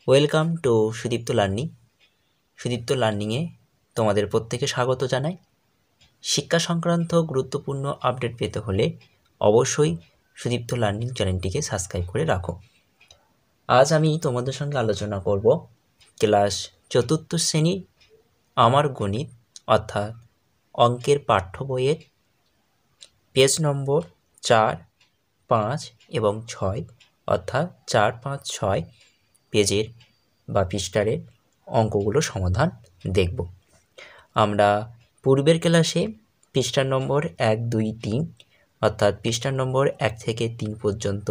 Welcome to Sudipta learning. Sudipta লার্নিংয়ে তোমাদের প্রত্যেকে স্বাগত জানাই। শিক্ষা সংক্রান্ত গুরুত্বপূর্ণ আপডেট পেতে হলে অবশ্যই সুদীপ্ত লার্নিং চ্যানেলটিকে সাবস্ক্রাইব করে রাখো। আজ আমি তোমাদের সঙ্গে আলোচনা করব ক্লাস 4th শ্রেণীর আমার গণিত অর্থাৎ অঙ্কের পাঠ্য বইয়ের পেজ নম্বর 4, 5 এবং 6 অর্থাৎ 4, 5, 6 পেজের বা পৃষ্ঠারের অঙ্কগুলো সমাধান দেখব। আমরা পূর্বের ক্লাসে পৃষ্ঠার নম্বর 1, 2, 3 অর্থাৎ পৃষ্ঠার নম্বর 1 থেকে 3 পর্যন্ত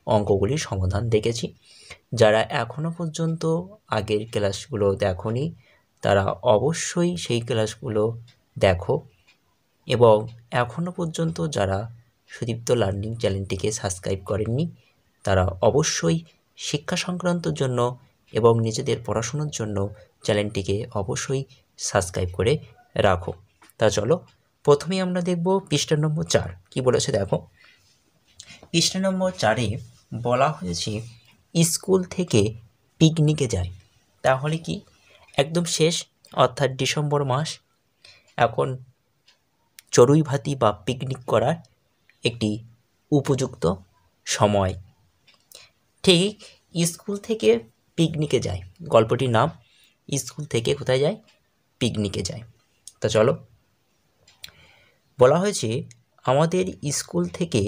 অঙ্কগুলির সমাধান দেখেছি। যারা এখনও পর্যন্ত আগের ক্লাসগুলো দেখোনি তারা অবশ্যই সেই ক্লাসগুলো দেখো, এবং এখনও পর্যন্ত যারা সুদীপ্ত লার্নিং চ্যানেলটিকে সাবস্ক্রাইব করেননি তারা অবশ্যই শিক্ষা সংক্রান্তর জন্য এবং নিজেদের পড়াশোনার জন্য চ্যানেলটিকে অবশ্যই সাবস্ক্রাইব করে রাখো। তা চলো প্রথমেই আমরা দেখব পৃষ্ঠা নম্বর 4 কি বলেছে দেখো। পৃষ্ঠা নম্বর 4-এ বলা হয়েছে স্কুল থেকে পিকনিকে যায়। তাহলে কি একদম শেষ অর্থাৎ ডিসেম্বর মাস এখন চড়ুই ভাতি বা পিকনিক করার একটি উপযুক্ত সময়। ঠিক স্কুল থেকে পিকনিকে যায়, গল্পটির নাম স্কুল থেকে কোথায় যায়? পিকনিকে যায়। তা চলো বলা হয়েছে আমাদের স্কুল থেকে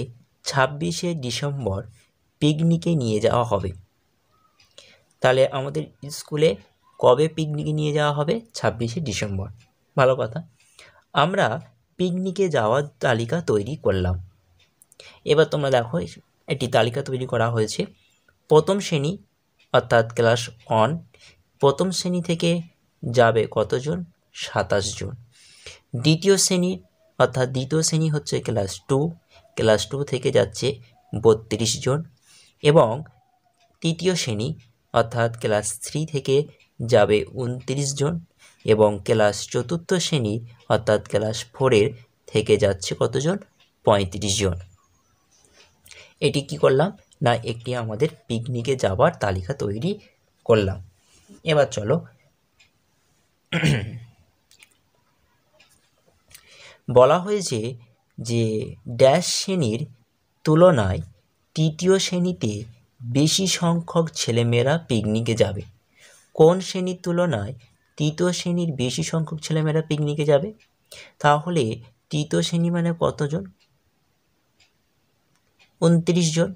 26শে ডিসেম্বর পিকনিকে নিয়ে যাওয়া হবে। তাহলে আমাদের স্কুলে কবে পিকনিকে নিয়ে যাওয়া হবে? 26শে ডিসেম্বর। ভালো কথা, আমরা পিকনিকে যাওয়ার তালিকা তৈরি করলাম। এবার তোমরা দেখো একটি তালিকা তৈরি করা হয়েছে। প্রথম শ্রেণী অর্থাৎ ক্লাস 1, প্রথম শ্রেণী থেকে যাবে কতজন? 27 জন। দ্বিতীয় শ্রেণীর অর্থাৎ দ্বিতীয় শ্রেণী হচ্ছে ক্লাস 2, ক্লাস 2 থেকে যাচ্ছে 32 জন। এবং তৃতীয় শ্রেণী অর্থাৎ ক্লাস 3 থেকে যাবে 29 জন। এবং ক্লাস 4th শ্রেণী অর্থাৎ ক্লাস 4-এর থেকে যাচ্ছে কতজন? 35 জন। এটি কি করলাম না একটি আমাদের পিকনিকে যাবার তালিকা তৈরি করলাম। এবার চলো বলা হয়েছে যে ড্যাশ শ্রেণীর তুলনায় তৃতীয় শ্রেণীতে বেশি সংখ্যক ছেলেমেয়েরা পিকনিকে যাবে। কোন শ্রেণীর তুলনায় তৃতীয় শ্রেণীর বেশি সংখ্যক ছেলেমেয়েরা পিকনিকে যাবে? তাহলে তৃতীয় শ্রেণী মানে কতজন? 29 জন।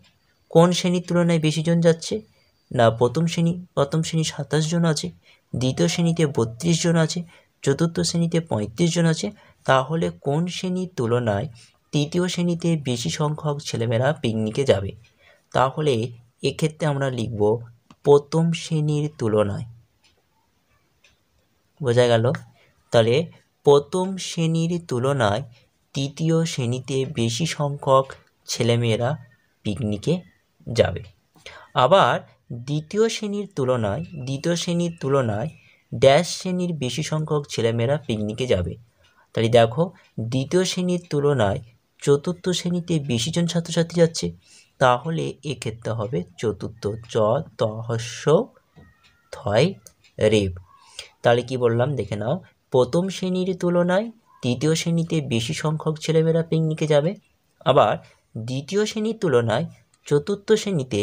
কোন শ্রেণীর তুলনায় বেশি জন যাচ্ছে? না প্রথম শ্রেণী 27 জন আছে, দ্বিতীয় শ্রেণীতে 32 জন আছে, চতুর্থ শ্রেণীতে 35 জন আছে। তাহলে কোন শ্রেণীর তুলনায় তৃতীয় শ্রেণীতে বেশি সংখ্যক ছেলেমেয়েরা পিকনিকে যাবে? তাহলে এক্ষেত্রে আমরা লিখব প্রথম শ্রেণীর তুলনায়। বোঝা গেল? তাহলে প্রথম শ্রেণীর তুলনায় তৃতীয় শ্রেণীতে বেশি সংখ্যক ছেলেমেয়েরা পিকনিকে যাবে। আবার দ্বিতীয় শ্রেণীর তুলনায় ড্যাশ শ্রেণীর বেশি সংখ্যক ছেলেমেয়েরা পিকনিকে যাবে। তাহলে দেখো দ্বিতীয় শ্রেণীর তুলনায় চতুর্থ শ্রেণীতে বেশি জন ছাত্রছাত্রী যাচ্ছে, তাহলে এক্ষেত্রে হবে চতুর্থ, চ ত হস্য থয় রেব। তাহলে কি বললাম দেখে নাও, প্রথম শ্রেণীর তুলনায় তৃতীয় শ্রেণীতে বেশি সংখ্যক ছেলেমেয়েরা পিকনিকে যাবে। আবার দ্বিতীয় শ্রেণীর তুলনায় চতুর্থ শ্রেণীতে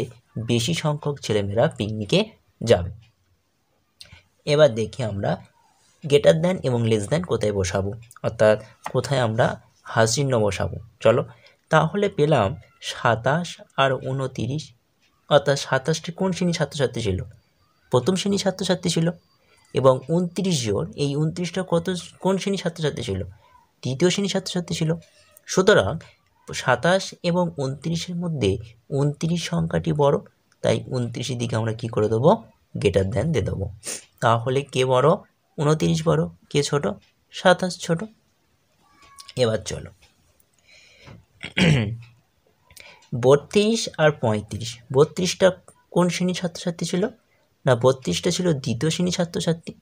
বেশি সংখ্যক ছেলেমেয়েরা পিকনিকে যাবে। এবার দেখি আমরা গ্রেটার দ্যান এবং লেস দ্যান কোথায় বসাবো, অর্থাৎ কোথায় আমরা হাসিন্য বসাবো। চলো তাহলে পেলাম 27 আর 29, অর্থাৎ 27টি কোন শ্রেণীর ছাত্রছাত্রী ছিল? প্রথম শ্রেণীর ছাত্রছাত্রী ছিল। এবং 29 জন, এই 29টা কোন শ্রেণীর ছাত্রছাত্রী ছিল? তৃতীয় শ্রেণীর ছাত্রছাত্রী ছিল। সুতরাং 27 এবং 29-এর মধ্যে 29 সংখ্যাটি বড়, তাই 29-এর দিকে আমরা কি করে দেবো? গ্রেটার দ্যান দিয়ে দেবো। তাহলে কে বড়? 29 বড়। কে ছোট? 27 ছোট। এবার চলো 32 আর 35, 32টা কোন শ্রেণীর ছাত্রছাত্রী ছিল? না 32টা ছিল দ্বিতীয় শ্রেণীর ছাত্রছাত্রী।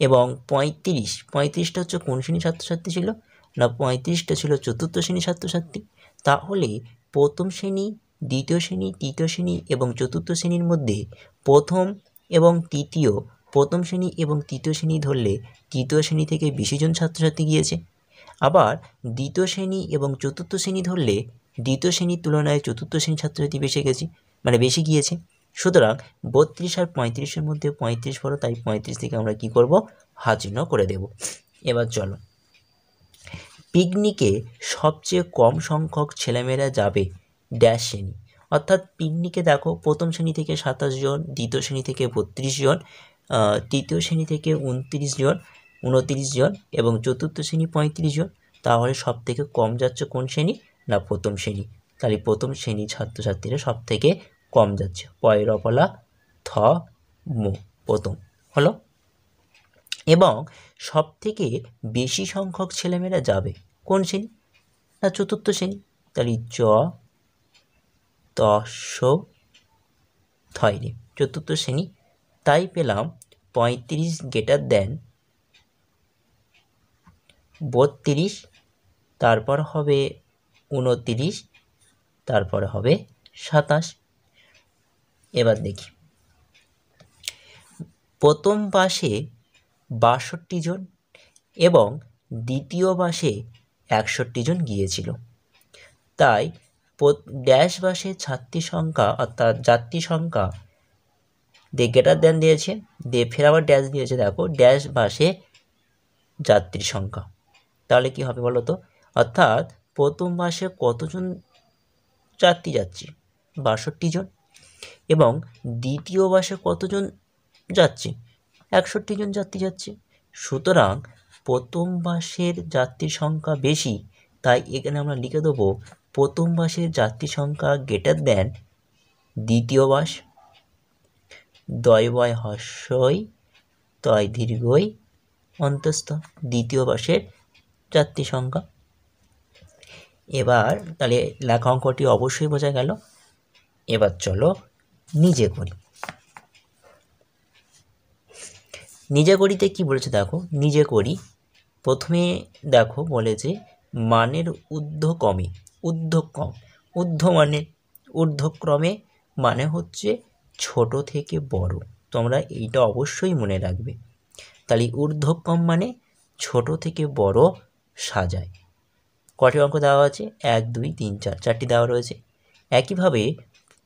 এবং 35টা হচ্ছে কোন শ্রেণীর ছাত্রছাত্রী ছিল? না 35টা ছিল চতুর্থ শ্রেণীর ছাত্রছাত্রী। তাহলে প্রথম শ্রেণী, দ্বিতীয় শ্রেণী, তৃতীয় শ্রেণী এবং চতুর্থ শ্রেণীর মধ্যে প্রথম এবং তৃতীয়, প্রথম শ্রেণী এবং তৃতীয় শ্রেণী ধরলে তৃতীয় শ্রেণী থেকে বেশিজন ছাত্রছাত্রী গিয়েছে। আবার দ্বিতীয় শ্রেণী এবং চতুর্থ শ্রেণী ধরলে দ্বিতীয় শ্রেণীর তুলনায় চতুর্থ শ্রেণীর ছাত্রছাত্রী বেশি গিয়েছে। সুতরাং 32 আর 35-এর মধ্যে 35 বড়, তাই 35 থেকে আমরা কি করব, হাতচিহ্ন করে দেব। এবার চলো, পিকনিকে সবচেয়ে কম সংখ্যক ছেলেমেয়েরা যাবে ড্যাশ শ্রেণী। অর্থাৎ পিকনিকে দেখো প্রথম শ্রেণী থেকে 27 জন, দ্বিতীয় শ্রেণী থেকে 32 জন, তৃতীয় শ্রেণী থেকে 29 জন এবং চতুর্থ শ্রেণী 35 জন। তাহলে সব থেকে কম যাচ্ছে কোন শ্রেণী, না প্রথম শ্রেণী। তাহলে প্রথম শ্রেণী ছাত্রছাত্রীরা সব থেকে কম যাচ্ছে, পয়রপলা থ মো, প্রথম হলো। এবং সব থেকে বেশি সংখ্যক ছেলেমেয়েরা যাবে কোন শ্রেণী, না চতুর্থ শ্রেণী। তাহলে চ তস থয়রে, চতুর্থ শ্রেণী। তাই পেলাম 35 গ্রেটার দেন 32, তারপর হবে 29, তারপরে হবে 27। এবার দেখি, প্রথম বাসে 62 জন এবং দ্বিতীয় বাসে 61 জন গিয়েছিল। তাই ড্যাশ বাসে ছাত্রী সংখ্যা অর্থাৎ যাত্রী সংখ্যা গ্রেটার দেন দিয়েছে, দিয়ে ফের আবার ড্যাশ দিয়েছে, দেখো ড্যাশ বাসে যাত্রী সংখ্যা। তাহলে কি হবে বলো তো, অর্থাৎ প্রথম বাসে কতজন যাত্রী যাচ্ছে, 62 জন, এবং দ্বিতীয় বাসে কতজন যাচ্ছে, 61 জন যাত্রী যাচ্ছে। সুতরাং প্রথম বাসের যাত্রীর সংখ্যা বেশি, তাই এখানে আমরা লিখে দেবো প্রথম বাসের যাত্রী সংখ্যা গ্রেটার দেন দ্বিতীয় বাস, দয় বয় হস্যই তয় দীর্ঘই অন্তস্থ, দ্বিতীয় বাসের যাত্রী সংখ্যা। এবার তাহলে লেখা অঙ্কটি অবশ্যই বোঝা গেল। এবার চলো নিজে করি। নিজে করিতে কি বলেছে দেখো, নিজে করি প্রথমে দেখো বলেছে মানের ঊর্ধ্বক্রমে, ঊর্ধ্বক্রমে মানে হচ্ছে ছোট থেকে বড়, তোমরা এইটা অবশ্যই মনে রাখবে। তাহলে ঊর্ধ্বক্রম মানে ছোট থেকে বড় সাজায়। কটি অঙ্ক দেওয়া আছে, 1 2 3 4, 4টি দেওয়া রয়েছে। একইভাবে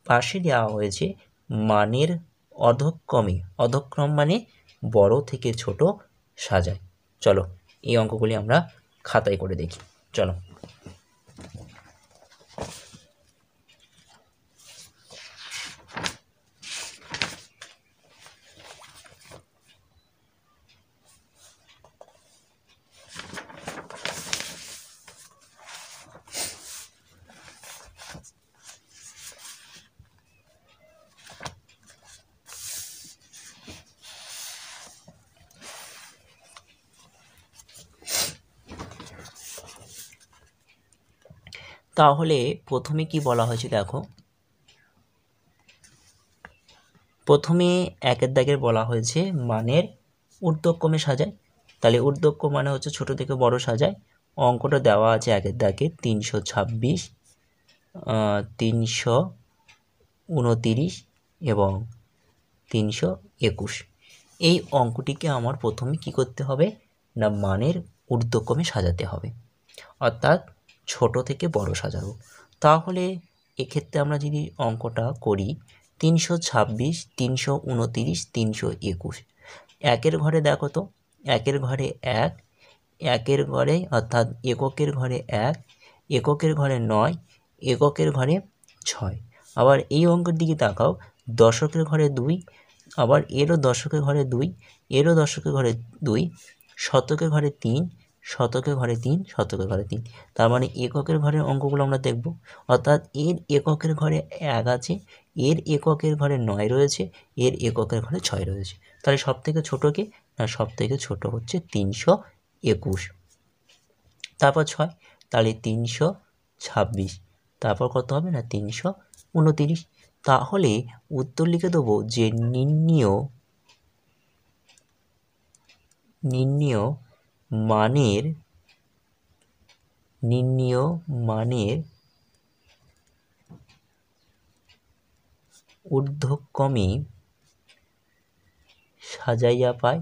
পাশে দেওয়া হয়েছে মানের অধক্রম মানে বড় থেকে ছোট সাজায়। চলো এই অঙ্কগুলি আমরা খাতায় করে দেখি। চলো, তাহলে প্রথমে কি বলা হয়েছে দেখো, প্রথমে একের দাগের বলা হয়েছে মানের ঊর্ধ্বক্রমে সাজায়। তাহলে ঊর্ধ্বক্রম মানে হচ্ছে ছোট থেকে বড় সাজায়। অঙ্কটা দেওয়া আছে একের দাগে 326, 329 এবং 321। এই অঙ্কটিকে আমার প্রথমে কি করতে হবে, না মানের ঊর্ধ্বক্রমে সাজাতে হবে, অর্থাৎ ছোট থেকে বড় সাজাবো। তাহলে এক্ষেত্রে আমরা যদি অঙ্কটা করি 326, 329, 321, একের ঘরে দেখো তো, একের ঘরে 1, একের ঘরে অর্থাৎ এককের ঘরে 1, এককের ঘরে 9, এককের ঘরে 6। আবার এই অঙ্কের দিকে তাকাও, দশকের ঘরে 2, আবার এরও দশকের ঘরে 2, এরও দশকের ঘরে 2, শতকের ঘরে 3, শতকের ঘরে 3, শতকের ঘরে 3। তার মানে এককের ঘরের অঙ্কগুলো আমরা দেখব, অর্থাৎ এর এককের ঘরে 1 আছে, এর এককের ঘরে 9 রয়েছে, এর এককের ঘরে 6 রয়েছে। তাহলে সব থেকে ছোটো কে, না সব থেকে ছোটো হচ্ছে 321, তারপর 6, তাহলে 326, তারপর কত হবে, না 329। তাহলে উত্তর লিখে দেবো যে নির্ণীয় মানের ঊর্ধ্বক্রমে সাজাইয়া পায়।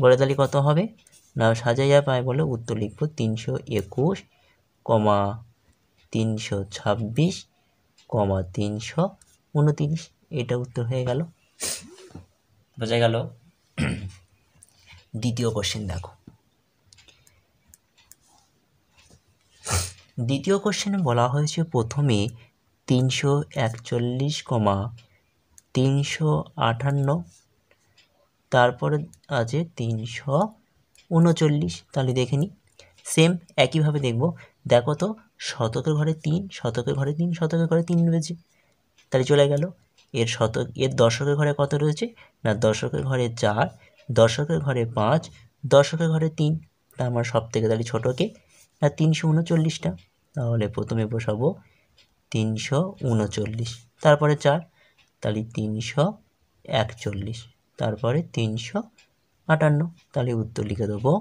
বলে তাহলে কত হবে না, সাজাইয়া পায় বলে উত্তর লিখব 321, 326, 329। এটা উত্তর হয়ে গেল। বোঝা গেল। দ্বিতীয় কোশ্চেন দেখো। দ্বিতীয় কোশ্চেনে বলা হয়েছে প্রথমে 341, 358, তারপরে আছে 339। তাহলে দেখে নিই। সেম একইভাবে দেখব। দেখো তো শতকের ঘরে 3, শতকের ঘরে 3, শতকের ঘরে 3 রয়েছে, তাহলে চলে গেল। এর দশকের ঘরে কত রয়েছে না, দশকের ঘরে 4, দশকের ঘরে 5, দশকের ঘরে 3। তা আমার সব থেকে তাহলে ছোটোকে না 339টা। তাহলে প্রথমে বসাবো 339, তারপরে 4, তাহলে 341, তারপরে 358। তাহলে উত্তর লিখে দেবো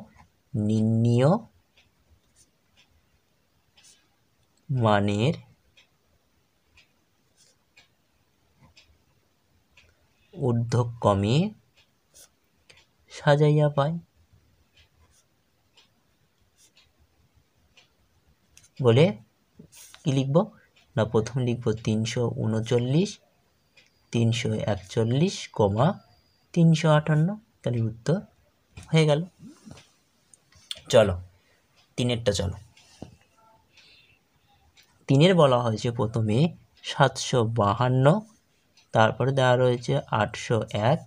নির্ণীয় মানের ঊর্ধ্বক্রমে সাজাইয়া পায়। বলে কি লিখব না, প্রথম লিখব 339, 341, 358। তাহলে উত্তর হয়ে গেল। চলো তিনেরটা চলো। তিনের বলা হয়েছে প্রথমে 752, তারপরে দেওয়া রয়েছে 801,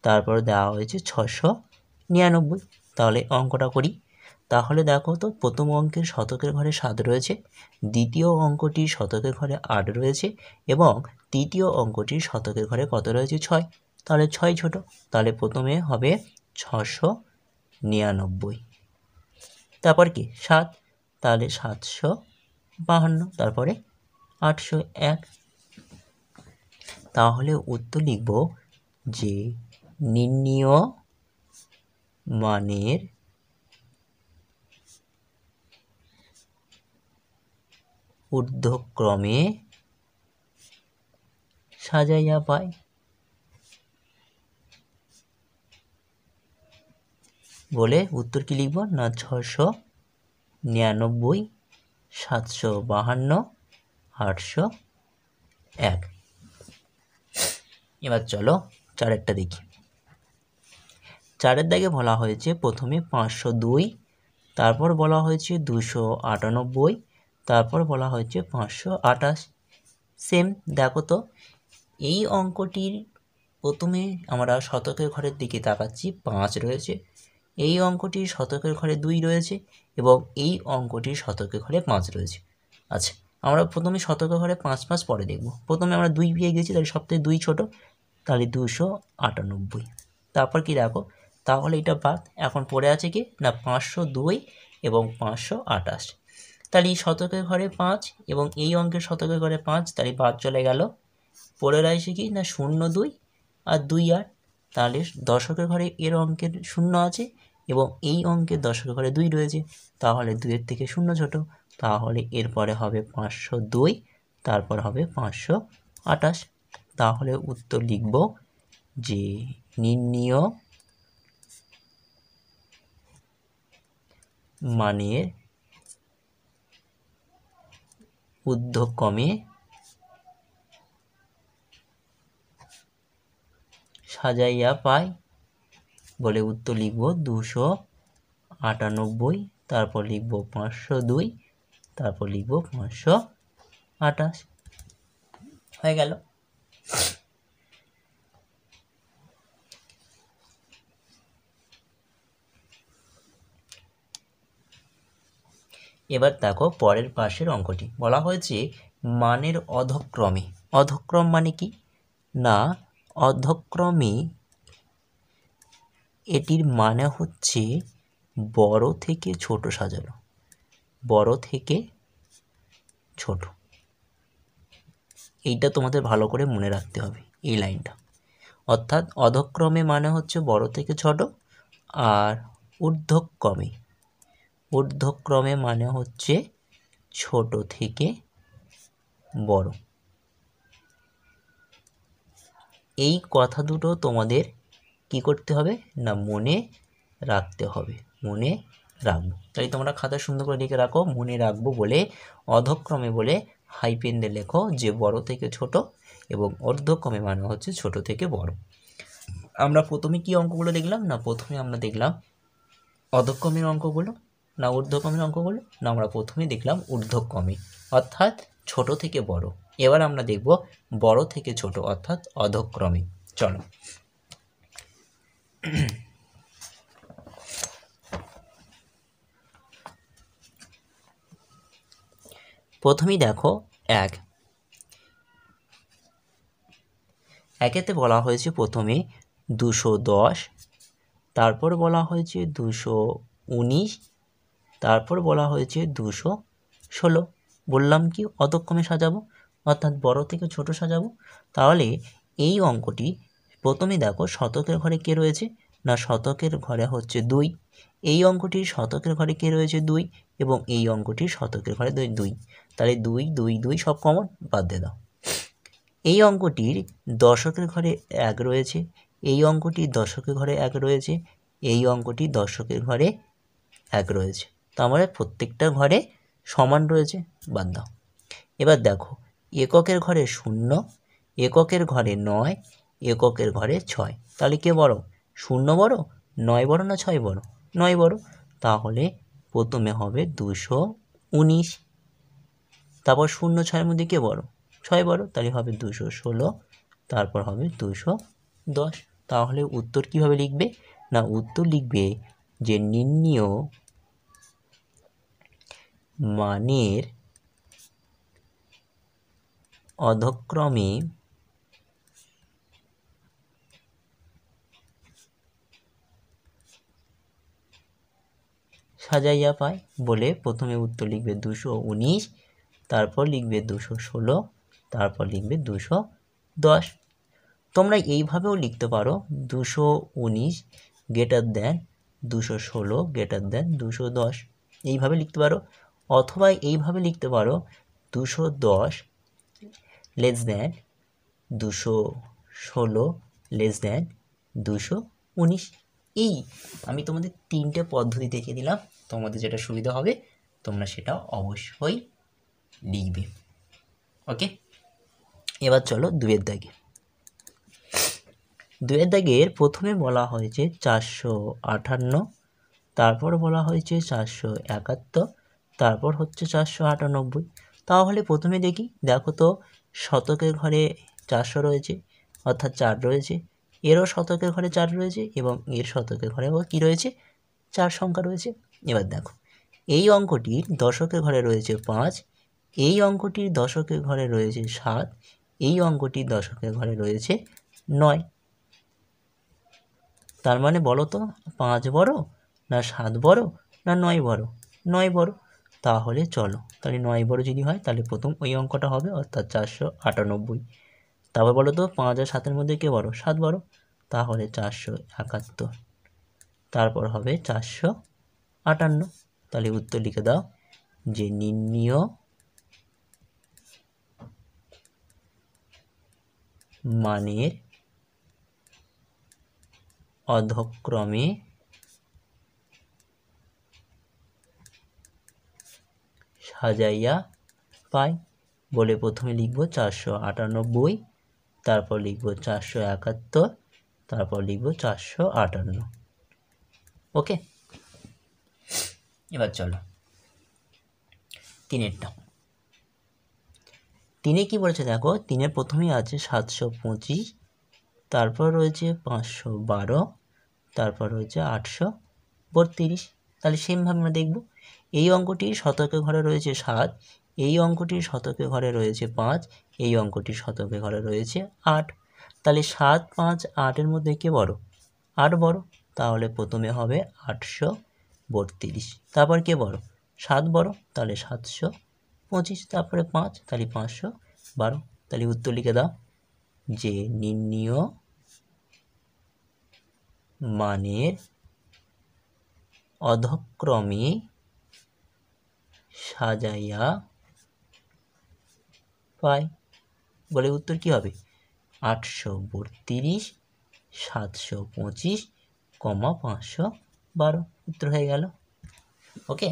তারপরে দেওয়া হয়েছে 699। তাহলে অঙ্কটা করি। তাহলে দেখো তো প্রথম অঙ্কের শতকের ঘরে 7 রয়েছে, দ্বিতীয় অঙ্কটির শতকের ঘরে 8 রয়েছে এবং তৃতীয় অঙ্কটির শতকের ঘরে কত রয়েছে 6। তাহলে 6 ছোট, তাহলে প্রথমে হবে 699, তারপর কি 7, তাহলে 752, তারপরে 801। তাহলে উত্তর লিখব যে নির্ণীয় মানের ঊর্ধ্বক্রমে সাজাইয়া পায়। বলে উত্তর কি লিখব না 699, 752, 801। এবার চলো চারেরটা দেখি। চারের দাগে বলা হয়েছে প্রথমে 502, তারপর বলা হয়েছে 298, তারপর বলা হয়েছে 528। সেম দেখো তো, এই অঙ্কটির প্রথমে আমরা শতকের ঘরের দিকে তাকাচ্ছি, 5 রয়েছে। এই অঙ্কটির শতকের ঘরে 2 রয়েছে এবং এই অঙ্কটির শতকের ঘরে 5 রয়েছে। আচ্ছা, আমরা প্রথমে শতকের ঘরে 5 5 পরে দেখব। প্রথমে আমরা 2 পেয়ে গেছি, তাহলে সবথেকে 2 ছোট, তাহলে 298। তারপর কি দেখো, তাহলে এটা বাদ। এখন পড়ে আছে কি না 502 এবং 528। তাহলে এই শতকের ঘরে 5 এবং এই অঙ্কের শতকের ঘরে 5, তাহলে বাদ চলে গেল। পড়ে রয়েছে কি না 02 আর 28। তাহলে দশকের ঘরে এর অঙ্কের 0 আছে এবং এই অঙ্কের দশকের ঘরে 2 রয়েছে, তাহলে 2-এর থেকে 0 ছোট। তাহলে এরপরে হবে 502, তারপর হবে 528। তাহলে উত্তর লিখব যে নির্ণীয় মানের ঊর্ধ্বক্রমে সাজাইয়া পায়। বলে উত্তর লিখব 298, তারপর লিখব 502, তারপর লিখব 528। হয়ে গেল। এবার দেখো পরের পাশের অঙ্কটি। বলা হয়েছে মানের অধক্রমে। অধক্রম মানে কি না, অধক্রমে এটির মানে হচ্ছে বড় থেকে ছোট সাজানো, বড় থেকে ছোট। এইটা তোমাদের ভালো করে মনে রাখতে হবে, এই লাইনটা। অর্থাৎ অধক্রমে মানে হচ্ছে বড় থেকে ছোট, আর ঊর্ধ্বক্রমে, ঊর্ধ্বক্রমে মানে হচ্ছে ছোট থেকে বড়। এই কথা দুটো তোমাদের কি করতে হবে না মনে রাখতে হবে, মনে রাখবো। তাই তোমরা খাতা সুন্দর করে লিখে রাখো, মনে রাখবো বলে অধক্রমে বলে হাইপেন দিয়ে লেখো যে বড় থেকে ছোট, এবং ঊর্ধ্বক্রমে মানে হচ্ছে ছোট থেকে বড়। আমরা প্রথমে কি অঙ্কগুলো দেখলাম না, প্রথমে আমরা দেখলাম অধক্রমের অঙ্কগুলো না ঊর্ধ্বক্রমের অঙ্কগুলো না, আমরা প্রথমে দেখলাম ঊর্ধ্বক্রমে অর্থাৎ ছোট থেকে বড়। এবার আমরা দেখব বড় থেকে ছোট অর্থাৎ অধক্রমে। চলো প্রথমেই দেখো একেতে বলা হয়েছে প্রথমে 210, তারপর বলা হয়েছে 219, তারপর বলা হয়েছে 216। বললাম কি অধক্রমে সাজাবো অর্থাৎ বড় থেকে ছোট সাজাবো। তাহলে এই অঙ্কটি প্রথমে দেখো শতকের ঘরে কে রয়েছে না শতকের ঘরে হচ্ছে 2, এই অঙ্কটির শতকের ঘরে কে রয়েছে 2, এবং এই অঙ্কটির শতকের ঘরে 2। তাহলে 2 2 2 সব কমন, বাদ দিয়ে দাও। এই অঙ্কটির দশকের ঘরে 1 রয়েছে, এই অঙ্কটির দশকের ঘরে 1 রয়েছে, এই অঙ্কটির দশকের ঘরে 1 রয়েছে। তার মানে প্রত্যেকটা ঘরে সমান রয়েছে, বাদ দাও। এবার দেখো এককের ঘরে 0, এককের ঘরে 9, এককের ঘরে 6। তাহলে কে বড়, 0 বড়, 9 বড় না 6 বড়? 9 বড়। তাহলে প্রথমে হবে 219, তারপর 0 6-এর মধ্যে কে বড়, 6 বড়, তাহলে হবে 216, তারপর হবে 210। তাহলে উত্তর কিভাবে লিখবে না উত্তর লিখবে যে নির্ণীয় মানের অধক্রমে সাজাইয়া পায় বলে প্রথমে উত্তর লিখবে 219, তারপর লিখবে 216, তারপর লিখবে 210। তোমরা এইভাবেও লিখতে পারো 219 গ্রেটার দেন 216 গ্রেটার দেন 210, এইভাবে লিখতে পারো। অথবা এইভাবে লিখতে পারো 210 লেস দেন 216 লেস দেন 219। এই আমি তোমাদের 3টে পদ্ধতি দেখিয়ে দিলাম, তোমাদের যেটা সুবিধা হবে তোমরা সেটা অবশ্যই লিখবে। ওকে, এবার চলো 2-এর দাগে। 2-এর দাগের প্রথমে বলা হয়েছে 458, তারপর বলা হয়েছে 471, তারপর হচ্ছে 498। তাহলে প্রথমে দেখো তো শতকের ঘরে 400 রয়েছে অর্থাৎ 4 রয়েছে, এরও শতকের ঘরে 4 রয়েছে, এবং এর শতকের ঘরেও কী রয়েছে 4 সংখ্যা রয়েছে। এবার দেখো এই অঙ্কটির দশকের ঘরে রয়েছে 5, এই অঙ্কটির দশকের ঘরে রয়েছে 7, এই অঙ্কটির দশকের ঘরে রয়েছে 9। তার মানে বলো তো 5 বড় না 7 বড় না 9 বড়? 9 বড়। তাহলে চলো, তাহলে 9 বড় যদি হয় তাহলে প্রথম ওই অঙ্কটা হবে অর্থাৎ 498। তারপর বলো তো 5 আর 7-এর মধ্যে কে বড়? 7 বড়, তাহলে 471, তারপর হবে 458। তাহলে উত্তর লিখে দাও যে নির্ণীয় মানের অধক্রমে সাজাইয়া পাই বলে প্রথমে লিখব 498, তারপর লিখব 471, তারপর লিখব 458। ওকে, এবার চলো 3-এরটা। 3-এ কি বলেছে দেখো, 3-এর প্রথমেই আছে 725, তারপর রয়েছে 512, তারপর রয়েছে 832। তাহলে সেমভাবে আমরা দেখব এই অঙ্কটির শতকের ঘরে রয়েছে 7, এই অঙ্কটির শতকের ঘরে রয়েছে 5, এই অঙ্কটির শতকের ঘরে রয়েছে 8। তাহলে 7, 5, 8-এর মধ্যে কে বড়? 8 বড়। তাহলে প্রথমে হবে 832, তারপর কে বড়? 7 বড়, তাহলে 725, তারপরে 5, তাহলে 512। তাহলে উত্তর লিখে দাও যে নির্ণীয় মানের অধক্রমে সাজাইয়া পাই বলে উত্তর কি হবে 832 725, 512 উত্তর হয়ে গেল। ওকে,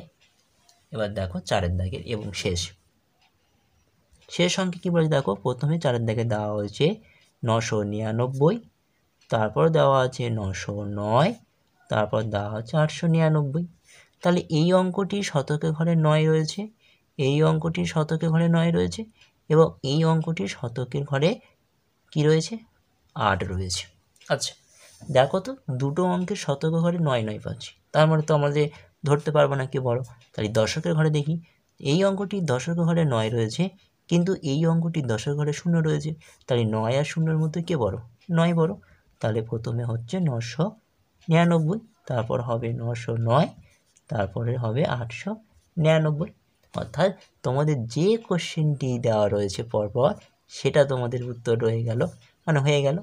এবার দেখো 4 দাগের এবং শেষ অঙ্কে কী বলেছে দেখো। প্রথমে 4 দাগে দেওয়া হয়েছে 999, তারপর দেওয়া আছে 909, তারপর দেওয়া আছে 899। তাহলে এই অঙ্কটির শতকের ঘরে 9 রয়েছে, এই অঙ্কটির শতকের ঘরে 9 রয়েছে, এবং এই অঙ্কটির শতকের ঘরে কি রয়েছে? 8 রয়েছে। আচ্ছা দেখো তো, দুটো অঙ্কের শতকের ঘরে 9 পাচ্ছি, তার মানে তো আমাদের ধরতে পারবো না কে বড়। তাহলে দশকের ঘরে দেখি, এই অঙ্কটির দশকের ঘরে 9 রয়েছে, কিন্তু এই অঙ্কটির দশকের ঘরে 0 রয়েছে। তাহলে 9 আর 0-এর মধ্যে কে বড়? 9 বড়। তাহলে প্রথমে হচ্ছে 999, তারপর হবে 909, তারপরে হবে 899। অর্থাৎ তোমাদের যে কোশ্চেনটি দেওয়া রয়েছে পরপর সেটা তোমাদের উত্তর রয়ে গেল, মানে হয়ে গেল।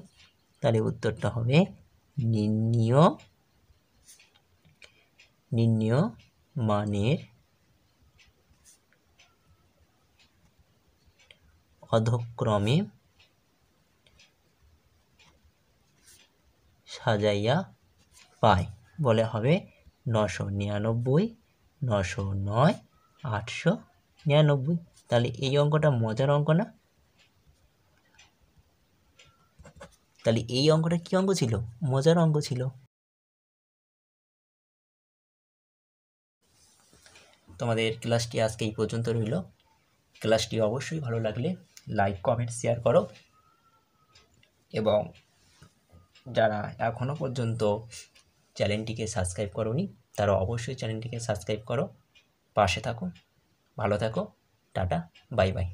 তাহলে উত্তরটা হবে নির্ণীয় মানের অধক্রমে সাজাইয়া পায় বলে হবে 999, 909, 899। তাহলে এই অঙ্কটা মজার অঙ্ক না? তাহলে এই অঙ্কটা কী অঙ্ক ছিল? মজার অঙ্ক ছিল। তোমাদের ক্লাসটি আজকে এই পর্যন্ত রইল। ক্লাসটি অবশ্যই ভালো লাগলে লাইক, কমেন্ট, শেয়ার করো, এবং যারা এখনও পর্যন্ত চ্যানেলটিকে সাবস্ক্রাইব করোনি তারা অবশ্যই চ্যানেলটিকে সাবস্ক্রাইব করো, পাশে থাকো, ভালো থাকো, টাটা, বাই বাই।